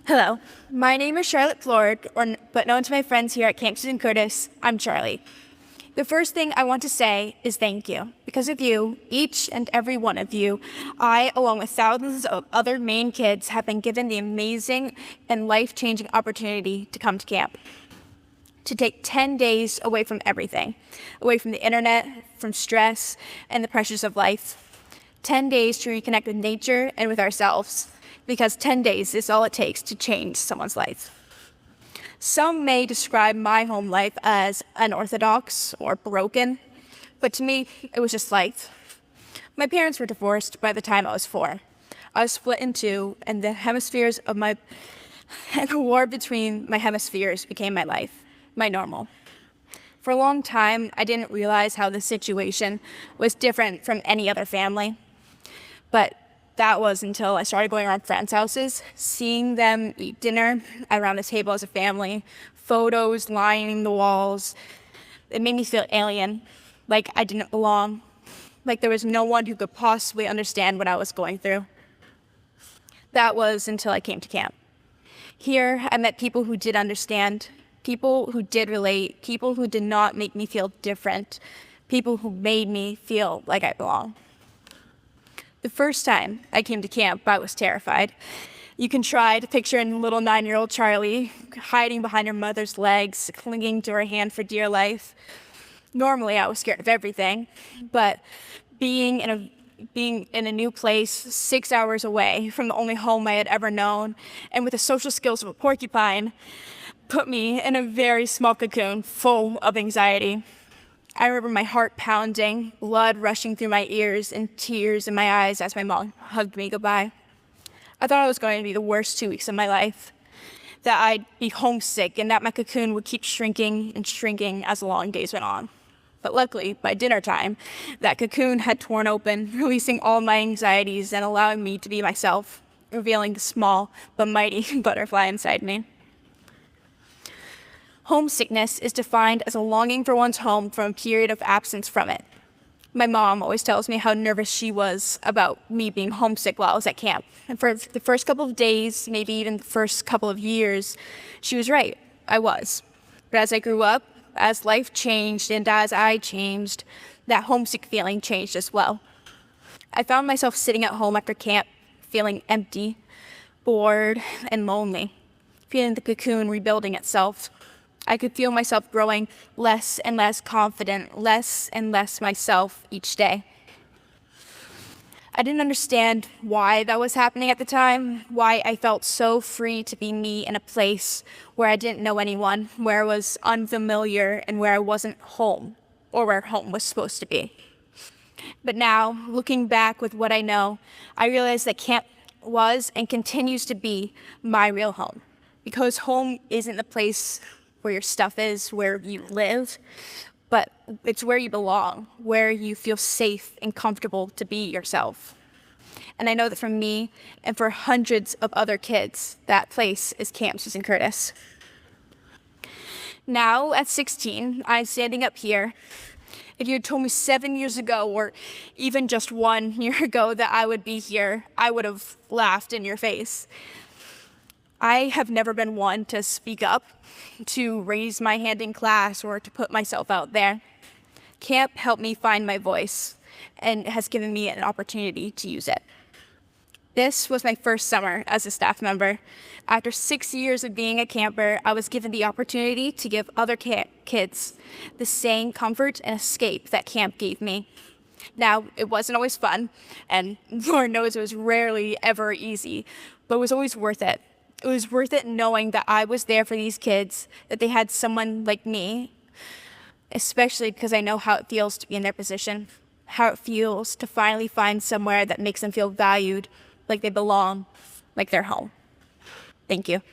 Hello, my name is Charlotte Plourde, but known to my friends here at Camp Susan Curtis, I'm Charlie. The first thing I want to say is thank you. Because of you, each and every one of you, I, along with thousands of other Maine kids, have been given the amazing and life-changing opportunity to come to camp. To take 10 days away from everything, away from the internet, from stress, and the pressures of life. 10 days to reconnect with nature and with ourselves, because 10 days is all it takes to change someone's life. Some may describe my home life as unorthodox or broken, but to me, it was just life. My parents were divorced by the time I was 4. I was split in two, and the war between my hemispheres became my life, my normal. For a long time, I didn't realize how the situation was different from any other family, but that was until I started going around friends' houses, seeing them eat dinner around the table as a family, photos lining the walls. It made me feel alien, like I didn't belong, like there was no one who could possibly understand what I was going through. That was until I came to camp. Here, I met people who did understand, people who did relate, people who did not make me feel different, people who made me feel like I belong. The first time I came to camp, I was terrified. You can try to picture little 9-year-old Charlie hiding behind her mother's legs, clinging to her hand for dear life. Normally, I was scared of everything, but being in a new place 6 hours away from the only home I had ever known, and with the social skills of a porcupine, put me in a very small cocoon full of anxiety. I remember my heart pounding, blood rushing through my ears, and tears in my eyes as my mom hugged me goodbye. I thought it was going to be the worst 2 weeks of my life, that I'd be homesick and that my cocoon would keep shrinking and shrinking as the long days went on. But luckily, by dinner time, that cocoon had torn open, releasing all my anxieties and allowing me to be myself, revealing the small but mighty butterfly inside me. Homesickness is defined as a longing for one's home from a period of absence from it. My mom always tells me how nervous she was about me being homesick while I was at camp. And for the first couple of days, maybe even the first couple of years, she was right, I was. But as I grew up, as life changed and as I changed, that homesick feeling changed as well. I found myself sitting at home after camp, feeling empty, bored, and lonely, feeling the cocoon rebuilding itself. I could feel myself growing less and less confident, less and less myself each day. I didn't understand why that was happening at the time, why I felt so free to be me in a place where I didn't know anyone, where I was unfamiliar, and where I wasn't home, or where home was supposed to be. But now, looking back with what I know, I realize that camp was and continues to be my real home. Because home isn't the place where your stuff is, where you live, but it's where you belong, where you feel safe and comfortable to be yourself. And I know that for me and for hundreds of other kids, that place is Camp Susan Curtis. Now, at 16, I'm standing up here. If you had told me 7 years ago, or even just 1 year ago, that I would be here, I would have laughed in your face. I have never been one to speak up, to raise my hand in class, or to put myself out there. Camp helped me find my voice and has given me an opportunity to use it. This was my first summer as a staff member. After 6 years of being a camper, I was given the opportunity to give other kids the same comfort and escape that camp gave me. Now, it wasn't always fun, and Lord knows it was rarely ever easy, but it was always worth it. It was worth it knowing that I was there for these kids, that they had someone like me, especially because I know how it feels to be in their position, how it feels to finally find somewhere that makes them feel valued, like they belong, like they're home. Thank you.